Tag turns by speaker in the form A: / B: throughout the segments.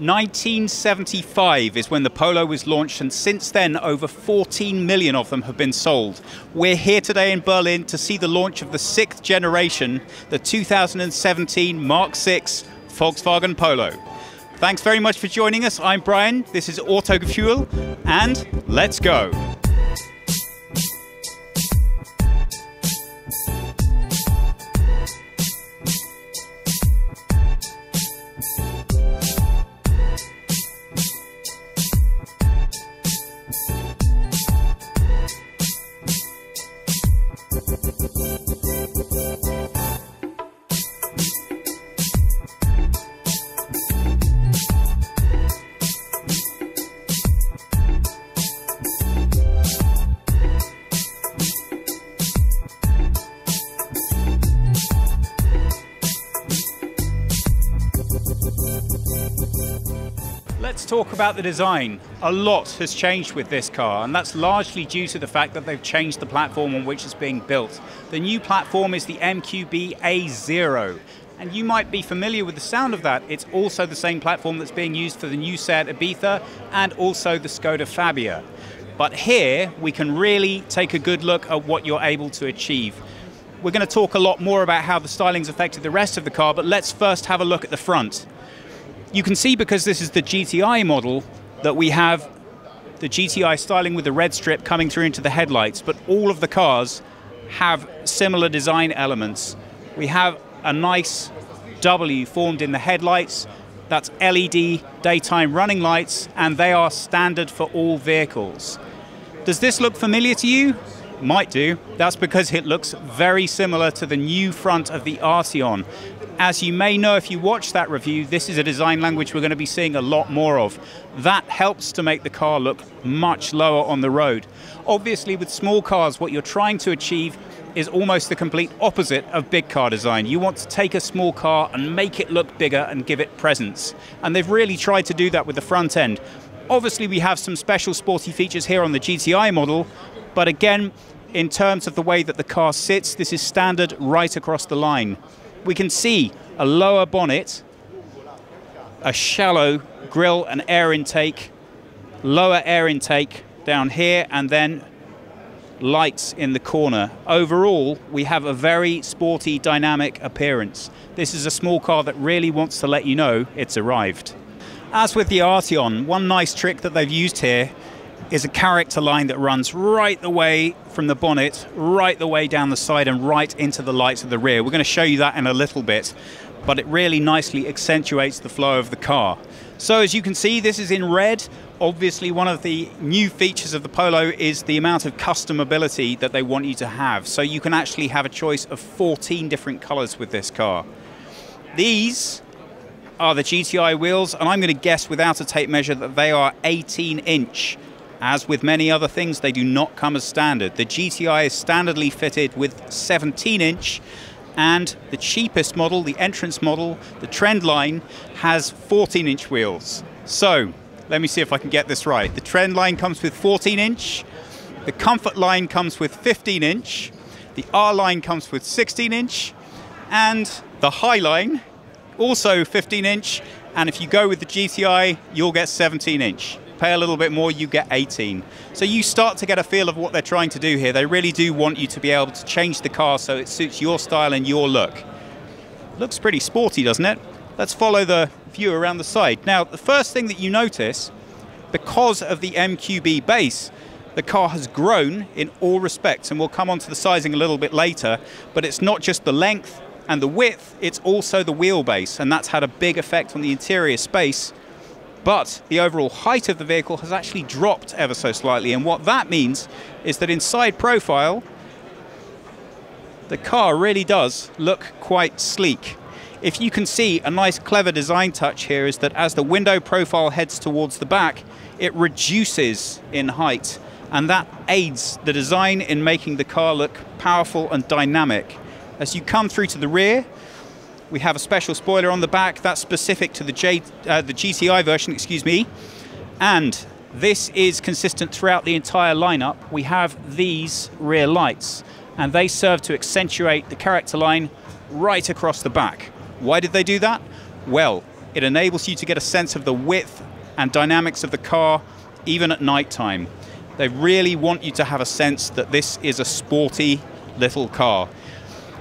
A: 1975 is when the Polo was launched, and since then over 14 million of them have been sold. We're here today in Berlin to see the launch of the 6th generation, the 2017 Mark VI Volkswagen Polo. Thanks very much for joining us. I'm Brian, this is Autogefühl, and let's go. Let's talk about the design. A lot has changed with this car, and that's largely due to the fact that they've changed the platform on which it's being built. The new platform is the MQB A0, and you might be familiar with the sound of that. It's also the same platform that's being used for the new Seat Ibiza and also the Skoda Fabia. But here we can really take a good look at what you're able to achieve. We're going to talk a lot more about how the styling's affected the rest of the car, but let's first have a look at the front. You can see, because this is the GTI model, that we have the GTI styling with the red strip coming through into the headlights, but all of the cars have similar design elements. We have a nice W formed in the headlights. That's LED daytime running lights, and they are standard for all vehicles. Does this look familiar to you? Might do. That's because it looks very similar to the new front of the Arteon. As you may know if you watched that review, this is a design language we're going to be seeing a lot more of. That helps to make the car look much lower on the road. Obviously, with small cars, what you're trying to achieve is almost the complete opposite of big car design. You want to take a small car and make it look bigger and give it presence. And they've really tried to do that with the front end. Obviously, we have some special sporty features here on the GTI model, but again, in terms of the way that the car sits, this is standard right across the line. We can see a lower bonnet, a shallow grille and air intake, lower air intake down here, and then lights in the corner. Overall, we have a very sporty, dynamic appearance. This is a small car that really wants to let you know it's arrived. As with the Arteon, one nice trick that they've used here is a character line that runs right the way from the bonnet, right the way down the side and right into the lights of the rear. We're going to show you that in a little bit, but it really nicely accentuates the flow of the car. So as you can see, this is in red. Obviously, one of the new features of the Polo is the amount of customability that they want you to have. So you can actually have a choice of 14 different colors with this car. These are the GTI wheels, and I'm going to guess without a tape measure that they are 18-inch. As with many other things, they do not come as standard. The GTI is standardly fitted with 17-inch, and the cheapest model, the entrance model, the trend line, has 14-inch wheels. So, let me see if I can get this right. The trend line comes with 14-inch, the comfort line comes with 15-inch, the R line comes with 16-inch, and the high line, also 15-inch, and if you go with the GTI, you'll get 17-inch. Pay a little bit more, you get 18. So you start to get a feel of what they're trying to do here. They really do want you to be able to change the car so it suits your style and your look. Looks pretty sporty, doesn't it? Let's follow the view around the side. Now, the first thing that you notice, because of the MQB base, the car has grown in all respects, and we'll come on to the sizing a little bit later, but it's not just the length and the width, it's also the wheelbase, and that's had a big effect on the interior space. But the overall height of the vehicle has actually dropped ever so slightly, and what that means is that in side profile, the car really does look quite sleek. If you can see, a nice clever design touch here is that as the window profile heads towards the back, it reduces in height, and that aids the design in making the car look powerful and dynamic. As you come through to the rear, we have a special spoiler on the back that's specific to the GTI version, excuse me, and this is consistent throughout the entire lineup. We have these rear lights, and they serve to accentuate the character line right across the back. Why did they do that? Well, It enables you to get a sense of the width and dynamics of the car, even at night time. They really want you to have a sense that this is a sporty little car.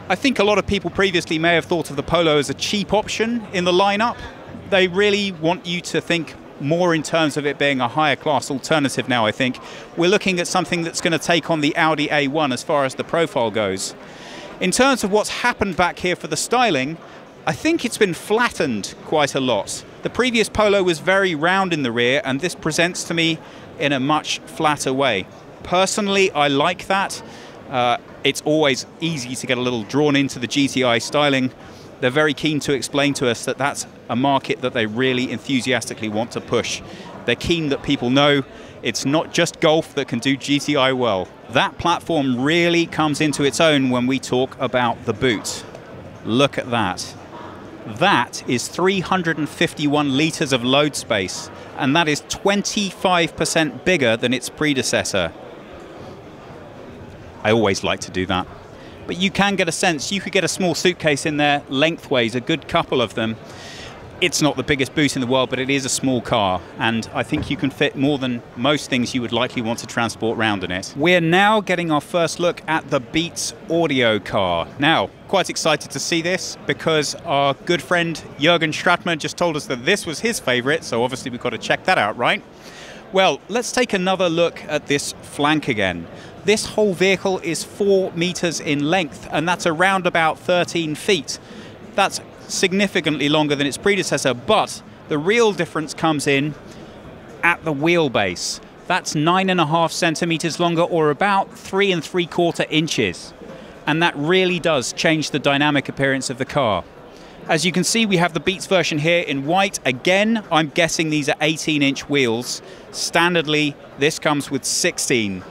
A: I think a lot of people previously may have thought of the Polo as a cheap option in the lineup. They really want you to think more in terms of it being a higher class alternative now, I think. We're looking at something that's going to take on the Audi A1 as far as the profile goes. In terms of what's happened back here for the styling, I think it's been flattened quite a lot. The previous Polo was very round in the rear, and this presents to me in a much flatter way. Personally, I like that. It's always easy to get a little drawn into the GTI styling. They're very keen to explain to us that that's a market that they really enthusiastically want to push. They're keen that people know it's not just Golf that can do GTI well. That platform really comes into its own when we talk about the boot. Look at that. That is 351 litres of load space, and that is 25% bigger than its predecessor. I always like to do that. But you can get a sense, you could get a small suitcase in there lengthways, a good couple of them. It's not the biggest boot in the world, but it is a small car, and I think you can fit more than most things you would likely want to transport around in it. We're now getting our first look at the Beats audio car. Now, quite excited to see this because our good friend Jürgen Stratmann just told us that this was his favorite, so obviously we've got to check that out, right? Well, let's take another look at this flank again. This whole vehicle is 4 meters in length, and that's around about 13 feet. That's significantly longer than its predecessor, but the real difference comes in at the wheelbase. That's 9.5 centimeters longer, or about 3 3/4 inches. And that really does change the dynamic appearance of the car. As you can see, we have the Beats version here in white. Again, I'm guessing these are 18-inch wheels. Standardly, this comes with 16.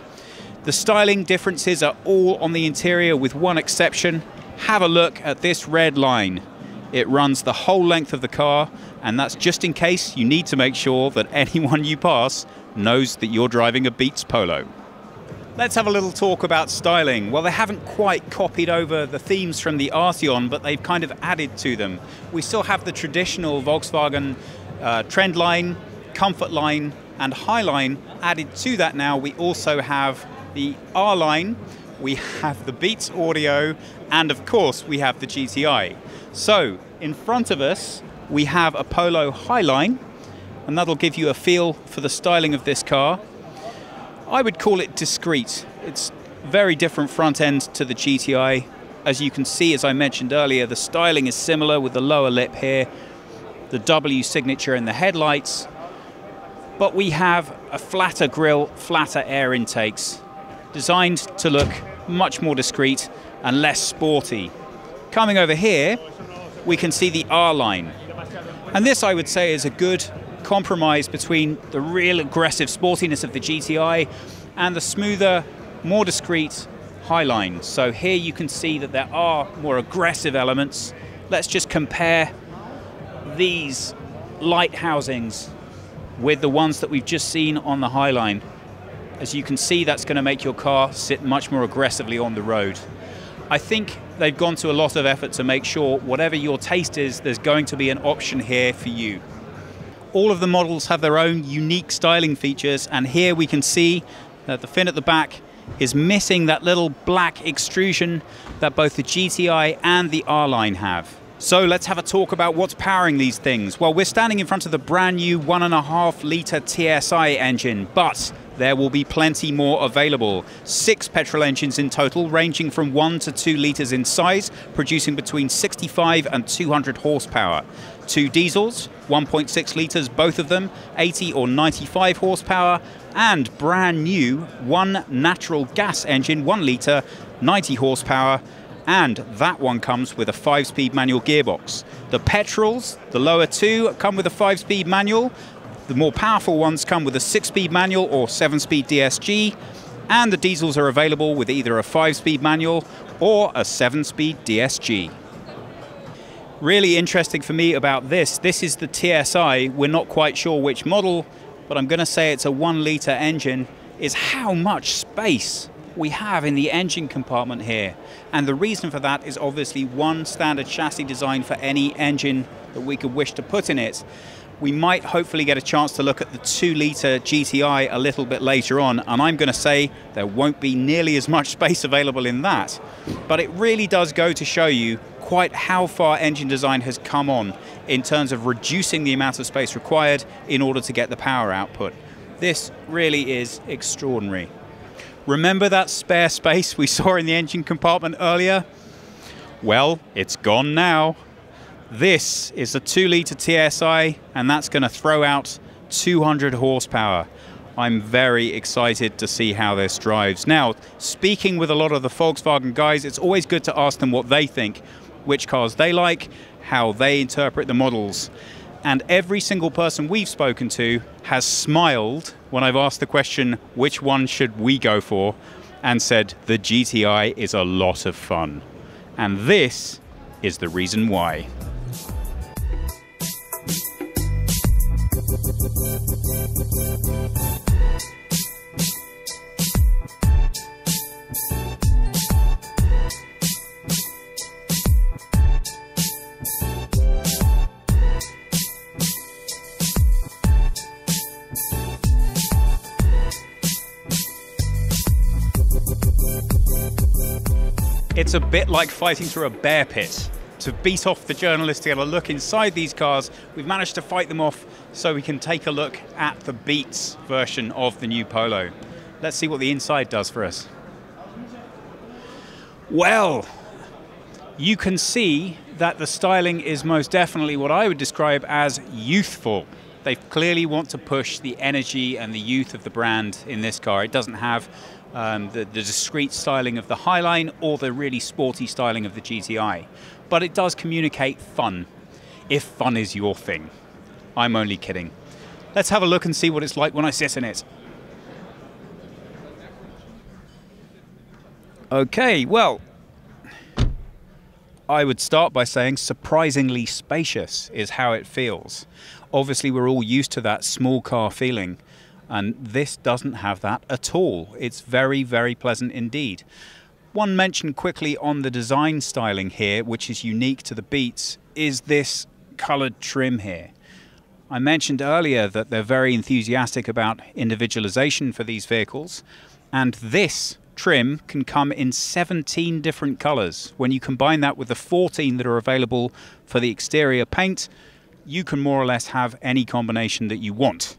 A: The styling differences are all on the interior with one exception. Have a look at this red line. It runs the whole length of the car, and that's just in case you need to make sure that anyone you pass knows that you're driving a Beats Polo. Let's have a little talk about styling. Well, they haven't quite copied over the themes from the Arteon, but they've kind of added to them. We still have the traditional Volkswagen Trend line, Comfort line, and High line. Added to that now, we also have the R line, we have the Beats audio, and of course we have the GTI. So in front of us we have a Polo High line, and that'll give you a feel for the styling of this car. I would call it discreet. It's very different front end to the GTI. As you can see, as I mentioned earlier, the styling is similar with the lower lip here, the W signature in the headlights, but we have a flatter grille, flatter air intakes, designed to look much more discreet and less sporty. Coming over here, we can see the R line. And this, I would say, is a good compromise between the real aggressive sportiness of the GTI and the smoother, more discreet High line. So here you can see that there are more aggressive elements. Let's just compare these light housings with the ones that we've just seen on the High line. As you can see, that's going to make your car sit much more aggressively on the road. I think they've gone to a lot of effort to make sure whatever your taste is, there's going to be an option here for you. All of the models have their own unique styling features, and here we can see that the fin at the back is missing that little black extrusion that both the GTI and the R-Line have. So let's have a talk about what's powering these things. Well, we're standing in front of the brand new 1.5 litre TSI engine, but there will be plenty more available. 6 petrol engines in total, ranging from 1 to 2 litres in size, producing between 65 and 200 horsepower. 2 diesels, 1.6 litres, both of them, 80 or 95 horsepower, and brand new 1 natural gas engine, 1 litre, 90 horsepower, and that one comes with a 5-speed manual gearbox. The petrols, the lower 2, come with a 5-speed manual. The more powerful ones come with a 6-speed manual or 7-speed DSG, and the diesels are available with either a 5-speed manual or a 7-speed DSG. Really interesting for me about this is the TSI. We're not quite sure which model, but I'm going to say it's a 1 litre engine, is how much space we have in the engine compartment here. And the reason for that is obviously one standard chassis design for any engine that we could wish to put in it. We might hopefully get a chance to look at the 2-litre GTI a little bit later on, and I'm going to say there won't be nearly as much space available in that. But it really does go to show you quite how far engine design has come on in terms of reducing the amount of space required in order to get the power output. This really is extraordinary. Remember that spare space we saw in the engine compartment earlier? Well, it's gone now. This is a 2-litre TSI, and that's going to throw out 200 horsepower. I'm very excited to see how this drives. Now, speaking with a lot of the Volkswagen guys, it's always good to ask them what they think, which cars they like, how they interpret the models. And every single person we've spoken to has smiled when I've asked the question, which one should we go for, and said the GTI is a lot of fun. And this is the reason why. It's a bit like fighting through a bear pit. To beat off the journalists to get a look inside these cars, we've managed to fight them off so we can take a look at the Beats version of the new Polo. Let's see what the inside does for us. Well, you can see that the styling is most definitely what I would describe as youthful. They clearly want to push the energy and the youth of the brand in this car. It doesn't have the discreet styling of the Highline or the really sporty styling of the GTI. But it does communicate fun, if fun is your thing. I'm only kidding. Let's have a look and see what it's like when I sit in it. Okay, well, I would start by saying surprisingly spacious is how it feels. Obviously, we're all used to that small car feeling, and this doesn't have that at all. It's very, very pleasant indeed. One mention quickly on the design styling here, which is unique to the Beats, is this coloured trim here. I mentioned earlier that they're very enthusiastic about individualization for these vehicles, and this trim can come in 17 different colours. When you combine that with the 14 that are available for the exterior paint, you can more or less have any combination that you want.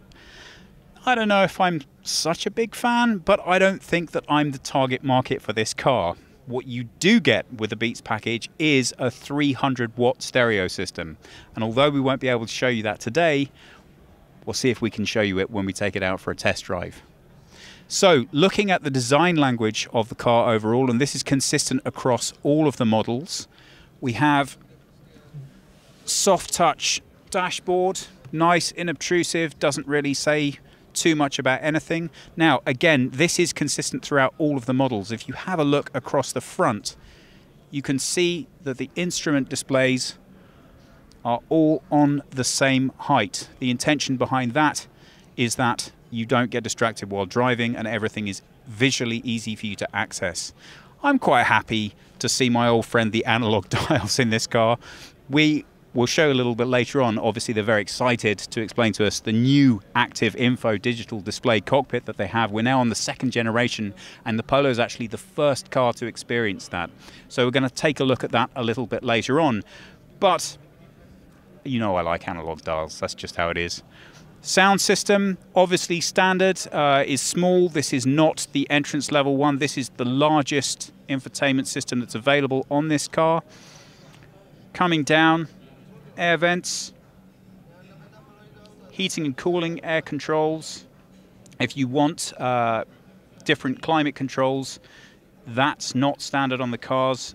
A: I don't know if I'm such a big fan, but I don't think that I'm the target market for this car. What you do get with the Beats package is a 300-watt stereo system. And although we won't be able to show you that today, we'll see if we can show you it when we take it out for a test drive. So, looking at the design language of the car overall, and this is consistent across all of the models, we have soft touch dashboard, nice, inobtrusive, doesn't really say too much about anything. Now, again, this is consistent throughout all of the models. If you have a look across the front, you can see that the instrument displays are all on the same height. The intention behind that is that you don't get distracted while driving and everything is visually easy for you to access. I'm quite happy to see my old friend the analog dials in this car. We'll show a little bit later on. Obviously, they're very excited to explain to us the new active info digital display cockpit that they have. We're now on the 2nd generation, and the Polo is actually the first car to experience that. So we're going to take a look at that a little bit later on. But you know I like analog dials. That's just how it is. Sound system, obviously standard, is small. This is not the entrance level one. This is the largest infotainment system that's available on this car. Coming down, air vents, heating and cooling, air controls. If you want different climate controls, that's not standard on the cars.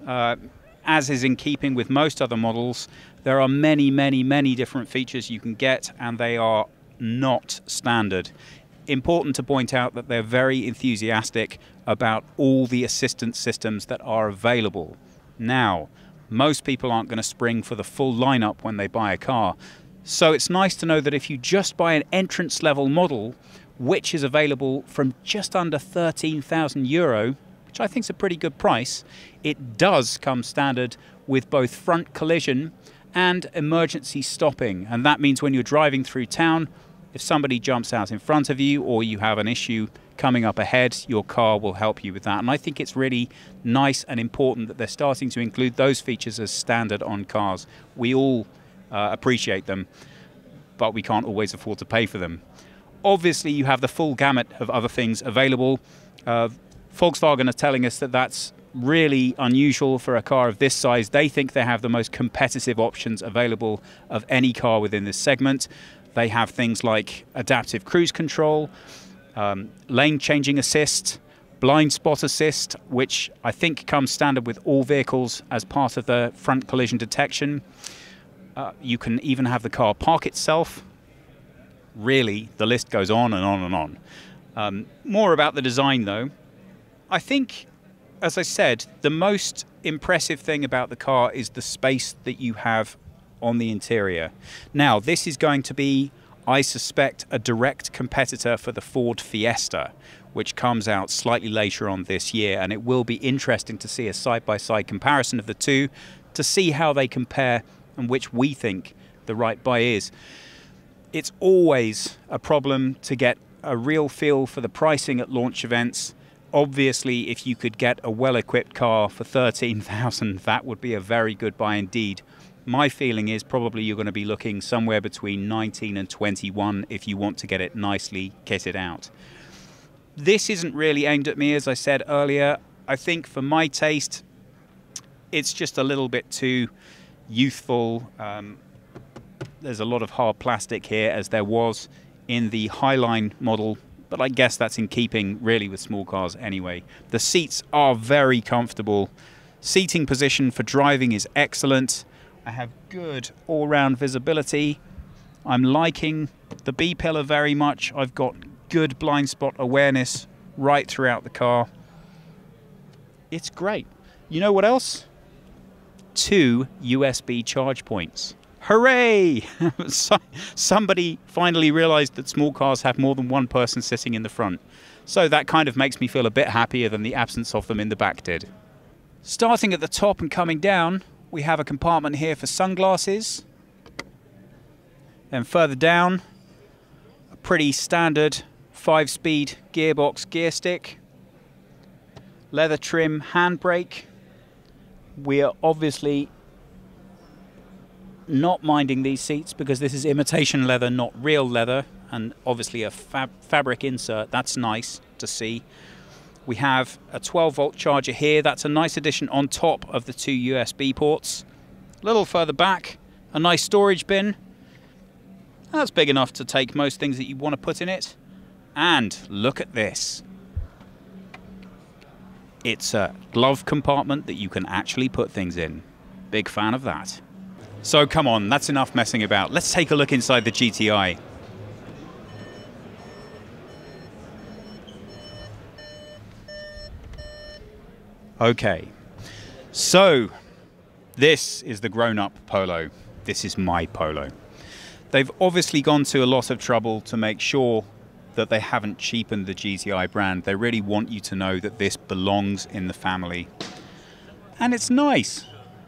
A: As is in keeping with most other models, there are many, many, many different features you can get, and they are not standard. Important to point out that they're very enthusiastic about all the assistance systems that are available. Now, most people aren't going to spring for the full lineup when they buy a car. So it's nice to know that if you just buy an entrance level model, which is available from just under €13,000, which I think is a pretty good price, it does come standard with both front collision and emergency stopping. And that means when you're driving through town, if somebody jumps out in front of you or you have an issue coming up ahead, your car will help you with that. And I think it's really nice and important that they're starting to include those features as standard on cars. We all appreciate them, but we can't always afford to pay for them. Obviously, you have the full gamut of other things available. Volkswagen are telling us that that's really unusual for a car of this size. They think they have the most competitive options available of any car within this segment. They have things like adaptive cruise control, lane changing assist, blind spot assist, which I think comes standard with all vehicles as part of the front collision detection. You can even have the car park itself. Really, the list goes on and on and on. More about the design though. I think, as I said, the most impressive thing about the car is the space that you have on the interior. Now, this is going to be, I suspect, a direct competitor for the Ford Fiesta, which comes out slightly later on this year, and it will be interesting to see a side-by-side comparison of the two to see how they compare and which we think the right buy is. It's always a problem to get a real feel for the pricing at launch events. Obviously, if you could get a well-equipped car for $13,000, that would be a very good buy indeed. My feeling is probably you're going to be looking somewhere between 19 and 21 if you want to get it nicely kitted out. This isn't really aimed at me, as I said earlier. I think for my taste, it's just a little bit too youthful. There's a lot of hard plastic here, as there was in the Highline model, but I guess that's in keeping really with small cars anyway. The seats are very comfortable. Seating position for driving is excellent. I have good all-round visibility. I'm liking the B-pillar very much. I've got good blind spot awareness right throughout the car. It's great. You know what else? 2 USB charge points. Hooray! Somebody finally realized that small cars have more than one person sitting in the front. So that kind of makes me feel a bit happier than the absence of them in the back did. Starting at the top and coming down, we have a compartment here for sunglasses. Then further down, a pretty standard 5-speed gearbox gear stick. Leather trim handbrake. We are obviously not minding these seats because this is imitation leather, not real leather, and obviously a fabric insert. That's nice to see. We have a 12-volt charger here. That's a nice addition on top of the 2 USB ports. A little further back, a nice storage bin. That's big enough to take most things that you want to put in it. And look at this. It's a glove compartment that you can actually put things in. Big fan of that. So come on, that's enough messing about. Let's take a look inside the GTI. Okay, so this is the grown-up Polo. This is my Polo. They've obviously gone to a lot of trouble to make sure that they haven't cheapened the GTI brand. They really want you to know that this belongs in the family. And it's nice.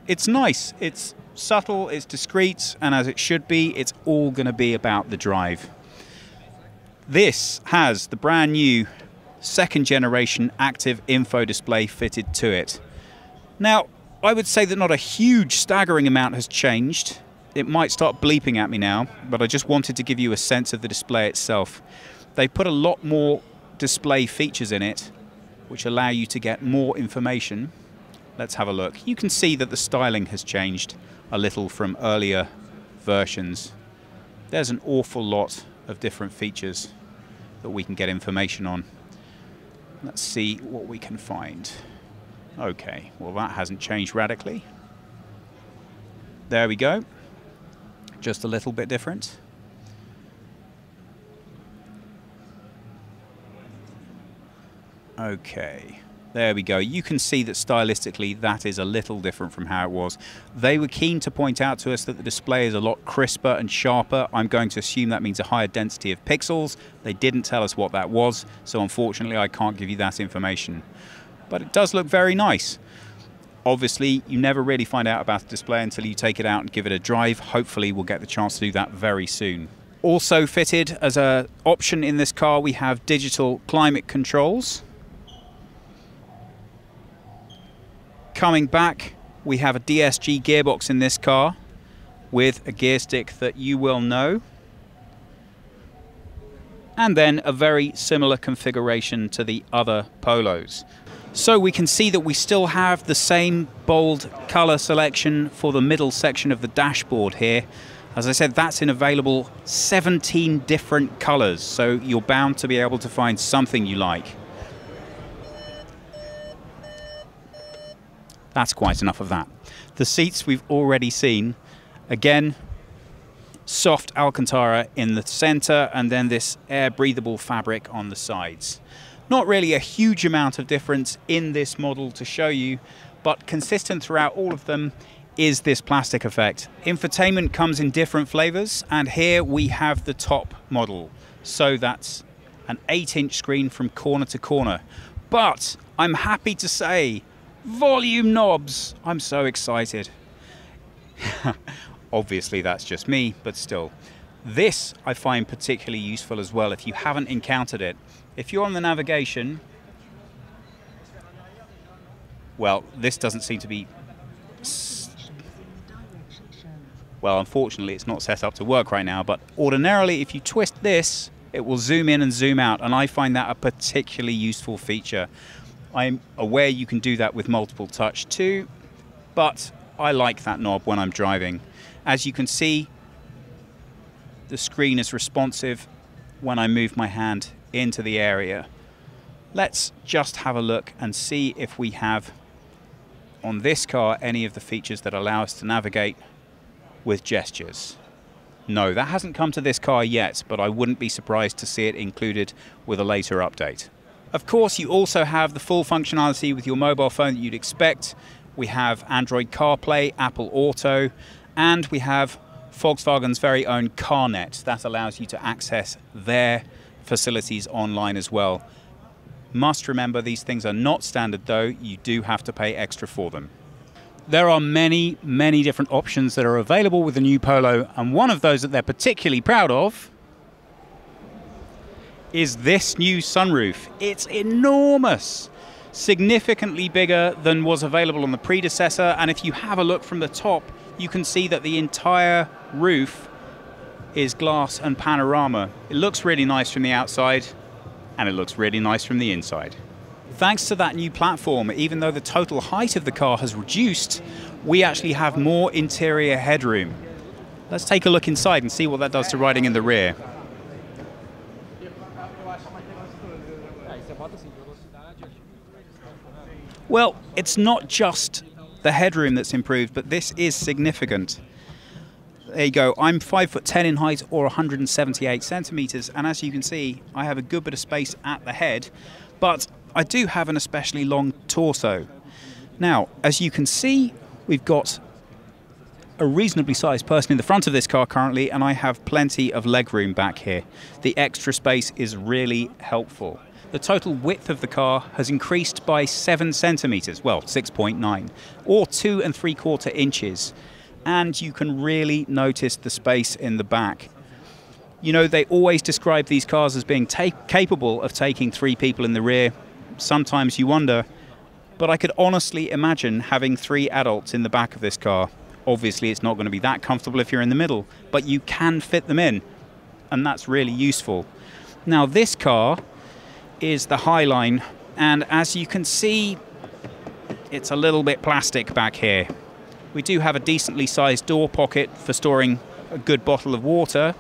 A: It's nice. It's subtle, it's discreet, and as it should be, it's all going to be about the drive. This has the brand new 2nd generation active info display fitted to it. Now, I would say that not a huge staggering amount has changed. It might start bleeping at me now, but I just wanted to give you a sense of the display itself. They put a lot more display features in it, which allow you to get more information. Let's have a look. You can see that the styling has changed a little from earlier versions. There's an awful lot of different features that we can get information on. Let's see what we can find. Okay, well that hasn't changed radically. There we go. Just a little bit different. Okay. There we go. You can see that stylistically that is a little different from how it was. They were keen to point out to us that the display is a lot crisper and sharper. I'm going to assume that means a higher density of pixels. They didn't tell us what that was, so unfortunately I can't give you that information. But it does look very nice. Obviously, you never really find out about the display until you take it out and give it a drive. Hopefully, we'll get the chance to do that very soon. Also fitted as an option in this car, we have digital climate controls. Coming back, we have a DSG gearbox in this car with a gear stick that you will know. And then a very similar configuration to the other Polos. So we can see that we still have the same bold color selection for the middle section of the dashboard here. As I said, that's in available 17 different colors, so you're bound to be able to find something you like. That's quite enough of that. The seats we've already seen. Again, soft Alcantara in the center and then this air breathable fabric on the sides. Not really a huge amount of difference in this model to show you, but consistent throughout all of them is this plastic effect. Infotainment comes in different flavors, and here we have the top model. So that's an 8-inch screen from corner to corner. But I'm happy to say, volume knobs. I'm so excited. Obviously that's just me, but still. This I find particularly useful as well if you haven't encountered it. If you're on the navigation, well, this doesn't seem to be... Well, unfortunately, it's not set up to work right now, but ordinarily, if you twist this, it will zoom in and zoom out, and I find that a particularly useful feature. I'm aware you can do that with multiple touch too, but I like that knob when I'm driving. As you can see, the screen is responsive when I move my hand into the area. Let's just have a look and see if we have on this car any of the features that allow us to navigate with gestures. No, that hasn't come to this car yet, but I wouldn't be surprised to see it included with a later update. Of course, you also have the full functionality with your mobile phone that you'd expect. We have Android CarPlay, Apple Auto, and we have Volkswagen's very own CarNet. That allows you to access their facilities online as well. Must remember, these things are not standard though. You do have to pay extra for them. There are many different options that are available with the new Polo, and one of those that they're particularly proud of is this new sunroof. It's enormous, significantly bigger than was available on the predecessor, and if you have a look from the top, you can see that the entire roof is glass and panorama. It looks really nice from the outside, and it looks really nice from the inside. Thanks to that new platform, even though the total height of the car has reduced, we actually have more interior headroom. Let's take a look inside and see what that does to riding in the rear. Well, it's not just the headroom that's improved, but this is significant. There you go. I'm 5'10" in height, or 178 centimeters, and as you can see, I have a good bit of space at the head, but I do have an especially long torso. Now, as you can see, we've got a reasonably sized person in the front of this car currently, and I have plenty of legroom back here. The extra space is really helpful. The total width of the car has increased by 7 centimeters, well, 6.9, or 2 3/4 inches. And you can really notice the space in the back. You know, they always describe these cars as being capable of taking 3 people in the rear. Sometimes you wonder, but I could honestly imagine having 3 adults in the back of this car. Obviously, it's not going to be that comfortable if you're in the middle, but you can fit them in, and that's really useful. Now, this car is the Highline, and as you can see, it's a little bit plastic back here. We do have a decently sized door pocket for storing a good bottle of water,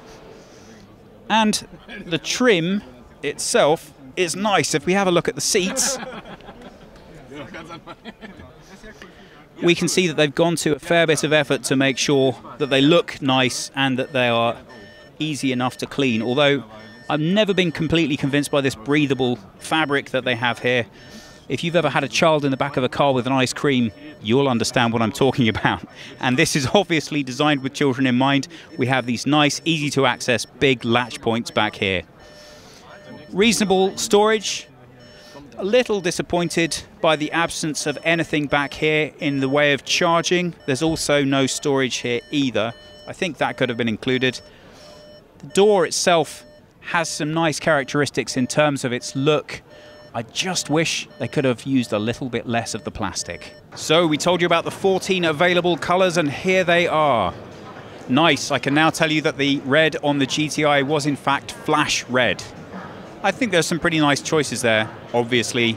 A: and the trim itself is nice. If we have a look at the seats, we can see that they've gone to a fair bit of effort to make sure that they look nice and that they are easy enough to clean, although I've never been completely convinced by this breathable fabric that they have here. If you've ever had a child in the back of a car with an ice cream, you'll understand what I'm talking about. And this is obviously designed with children in mind. We have these nice, easy to access, big latch points back here. Reasonable storage. A little disappointed by the absence of anything back here in the way of charging. There's also no storage here either. I think that could have been included. The door itself has some nice characteristics in terms of its look. I just wish they could have used a little bit less of the plastic. So we told you about the 14 available colors, and here they are. Nice, I can now tell you that the red on the GTI was in fact flash red. I think there's some pretty nice choices there. Obviously,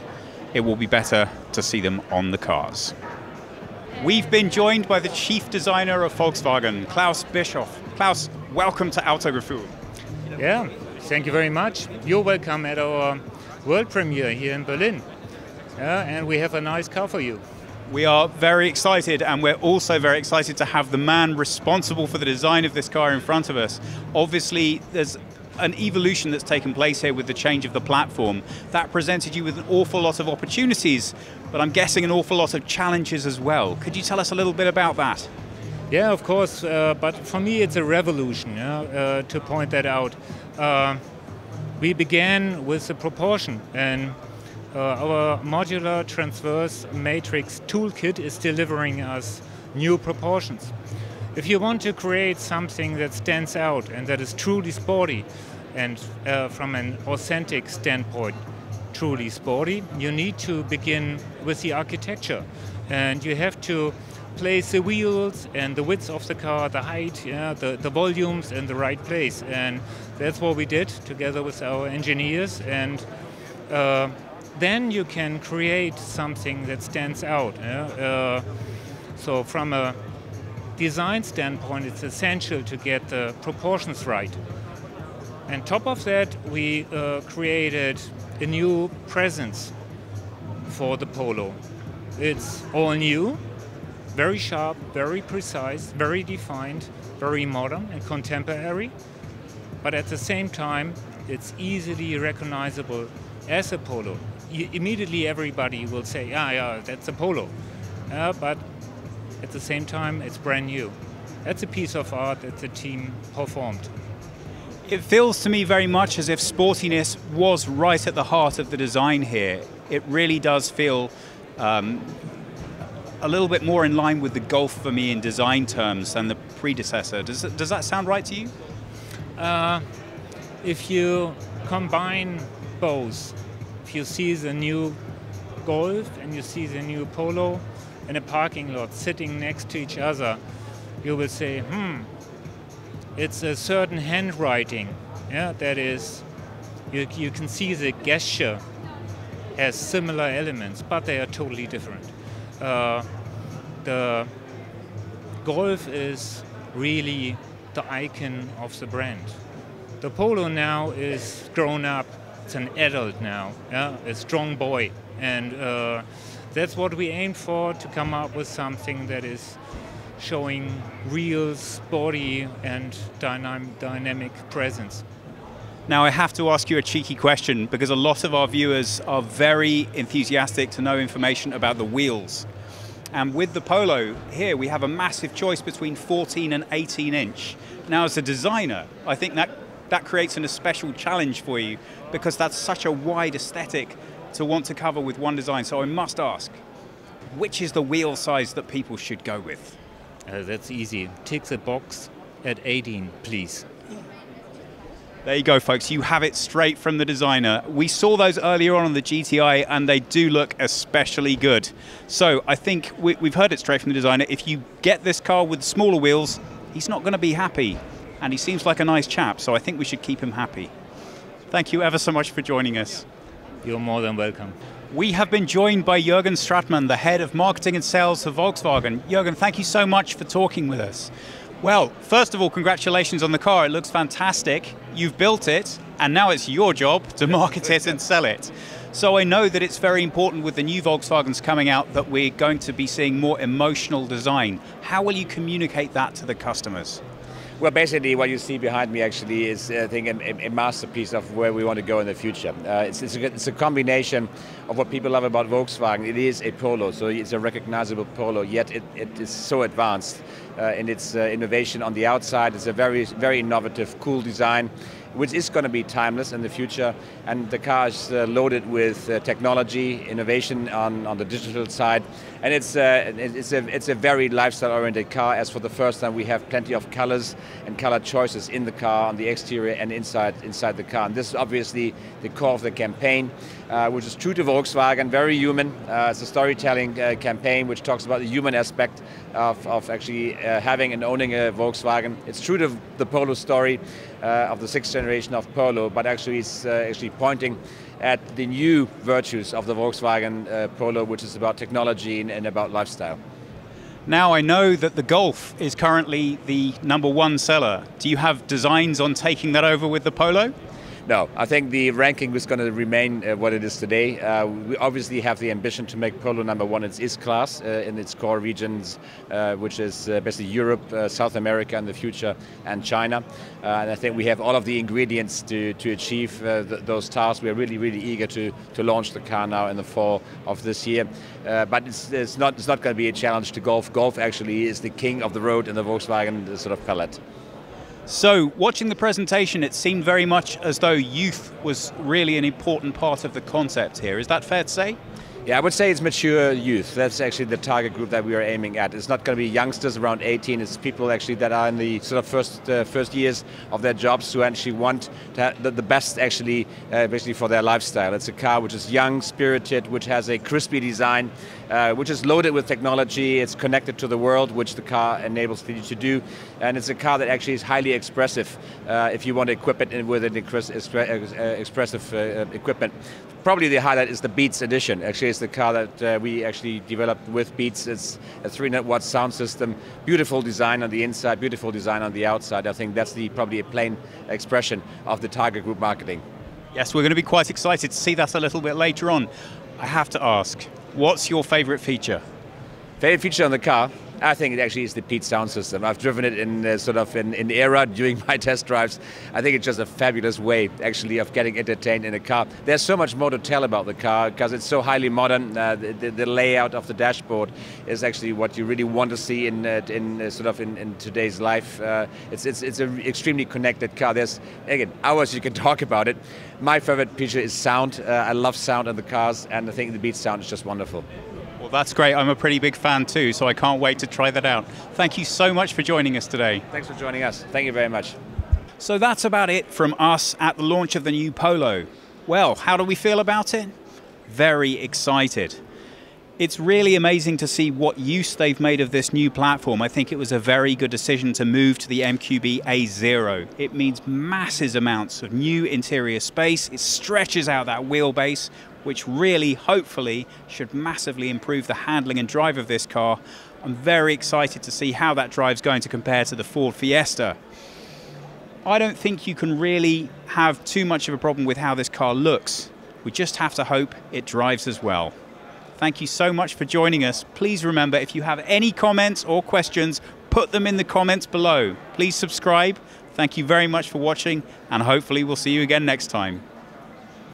A: it will be better to see them on the cars. We've been joined by the chief designer of Volkswagen, Klaus Bischoff. Klaus, welcome to Autogefühl.
B: Yeah, thank you very much. You're welcome at our world premiere here in Berlin. And we have a nice car for you.
A: We are very excited, and we're also very excited to have the man responsible for the design of this car in front of us. Obviously, there's an evolution that's taken place here with the change of the platform. That presented you with an awful lot of opportunities, but I'm guessing an awful lot of challenges as well. Could you tell us a little bit about that?
B: Yeah, of course, but for me it's a revolution, to point that out. We began with the proportion, and our modular transverse matrix toolkit is delivering us new proportions. If you want to create something that stands out and that is truly sporty, and from an authentic standpoint, truly sporty, you need to begin with the architecture. And you have to place the wheels and the width of the car, the height, the volumes in the right place. And that's what we did together with our engineers. And then you can create something that stands out. So from a design standpoint, it's essential to get the proportions right. On top of that, we created a new presence for the Polo. It's all new, very sharp, very precise, very defined, very modern and contemporary. But at the same time, it's easily recognizable as a Polo. Immediately everybody will say, yeah, that's a Polo. But at the same time, it's brand new. That's a piece of art that the team performed.
A: It feels to me very much as if sportiness was right at the heart of the design here. It really does feel a little bit more in line with the Golf for me in design terms than the predecessor. Does that sound right to you?
B: If you combine both, if you see the new Golf and you see the new Polo in a parking lot sitting next to each other, you will say, it's a certain handwriting, that is, you can see the gesture has similar elements, but they are totally different. The Golf is really the icon of the brand. The Polo now is grown up, it's an adult now, a strong boy. And that's what we aim for, to come up with something that is showing real sporty and dynamic presence.
A: Now I have to ask you a cheeky question, because a lot of our viewers are very enthusiastic to know information about the wheels. And with the Polo here, we have a massive choice between 14 and 18 inch. Now as a designer, I think that creates a special challenge for you, because that's such a wide aesthetic to want to cover with one design. So I must ask, which is the wheel size that people should go with?
B: That's easy. Tick the box at 18, please.
A: There you go, folks. You have it straight from the designer. We saw those earlier on the GTI, and they do look especially good. So I think we've heard it straight from the designer. If you get this car with smaller wheels, he's not going to be happy. And he seems like a nice chap, so I think we should keep him happy. Thank you ever so much for joining us.
B: You're more than welcome.
A: We have been joined by Jürgen Stratmann, the head of marketing and sales for Volkswagen. Jürgen, thank you so much for talking with us. Well, first of all, congratulations on the car. It looks fantastic. You've built it, and now it's your job to market it and sell it. So I know that it's very important with the new Volkswagens coming out that we're going to be seeing more emotional design. How will you communicate that to the customers?
C: Well, basically what you see behind me actually is, I think, a masterpiece of where we want to go in the future. It's a combination of what people love about Volkswagen. It is a Polo, so it's a recognizable Polo, yet it is so advanced in its innovation on the outside. It's a very, very innovative, cool design. which is going to be timeless in the future. And the car is loaded with technology, innovation on the digital side. And it's a very lifestyle-oriented car, as for the first time we have plenty of colors and color choices in the car, on the exterior and inside the car. And this is obviously the core of the campaign, which is true to Volkswagen, very human. It's a storytelling campaign which talks about the human aspect of actually having and owning a Volkswagen. It's true to the Polo story of the 6th generation of Polo, but actually it's actually pointing at the new virtues of the Volkswagen Polo, which is about technology and about lifestyle.
A: Now, I know that the Golf is currently the #1 seller. Do you have designs on taking that over with the Polo?
C: No, I think the ranking is going to remain what it is today. We obviously have the ambition to make Polo #1 in its class in its core regions, which is basically Europe, South America in the future, and China. And I think we have all of the ingredients to achieve those tasks. We are really, really eager to launch the car now in the fall of this year. But it's not going to be a challenge to Golf. Golf actually is the king of the road in the Volkswagen sort of palette.
A: So, watching the presentation, it seemed very much as though youth was really an important part of the concept here. Is that fair to say?
C: Yeah, I would say it's mature youth. That's actually the target group that we are aiming at. It's not going to be youngsters around 18. It's people actually that are in the sort of first years of their jobs, who actually want to have the best actually basically for their lifestyle. It's a car which is young, spirited, which has a crispy design, which is loaded with technology. It's connected to the world, which the car enables you to do. And it's a car that actually is highly expressive if you want to equip it with an expressive equipment. Probably the highlight is the Beats edition. Actually, it's the car that we actually developed with Beats. It's a 300-watt sound system, beautiful design on the inside, beautiful design on the outside. I think that's probably a plain expression of the target group marketing.
A: Yes, we're going to be quite excited to see that a little bit later on. I have to ask, what's your favorite feature?
C: Favorite feature on the car? I think it actually is the Beats sound system. I've driven it in sort of in era during my test drives. I think it's just a fabulous way actually of getting entertained in a car. There's so much more to tell about the car because it's so highly modern. The layout of the dashboard is actually what you really want to see in today's life. It's an extremely connected car. There's again hours you can talk about it. My favorite feature is sound. I love sound in the cars, and I think the Beats sound is just wonderful.
A: Well, that's great. I'm a pretty big fan too, so I can't wait to try that out. Thank you so much for joining us today.
C: Thanks for joining us. Thank you very much.
A: So that's about it from us at the launch of the new Polo. Well, how do we feel about it? Very excited. It's really amazing to see what use they've made of this new platform. I think it was a very good decision to move to the MQB A0. It means massive amounts of new interior space. It stretches out that wheelbase, which really, hopefully, should massively improve the handling and drive of this car. I'm very excited to see how that drive's going to compare to the Ford Fiesta. I don't think you can really have too much of a problem with how this car looks. We just have to hope it drives as well. Thank you so much for joining us. Please remember, if you have any comments or questions, put them in the comments below. Please subscribe. Thank you very much for watching, and hopefully we'll see you again next time.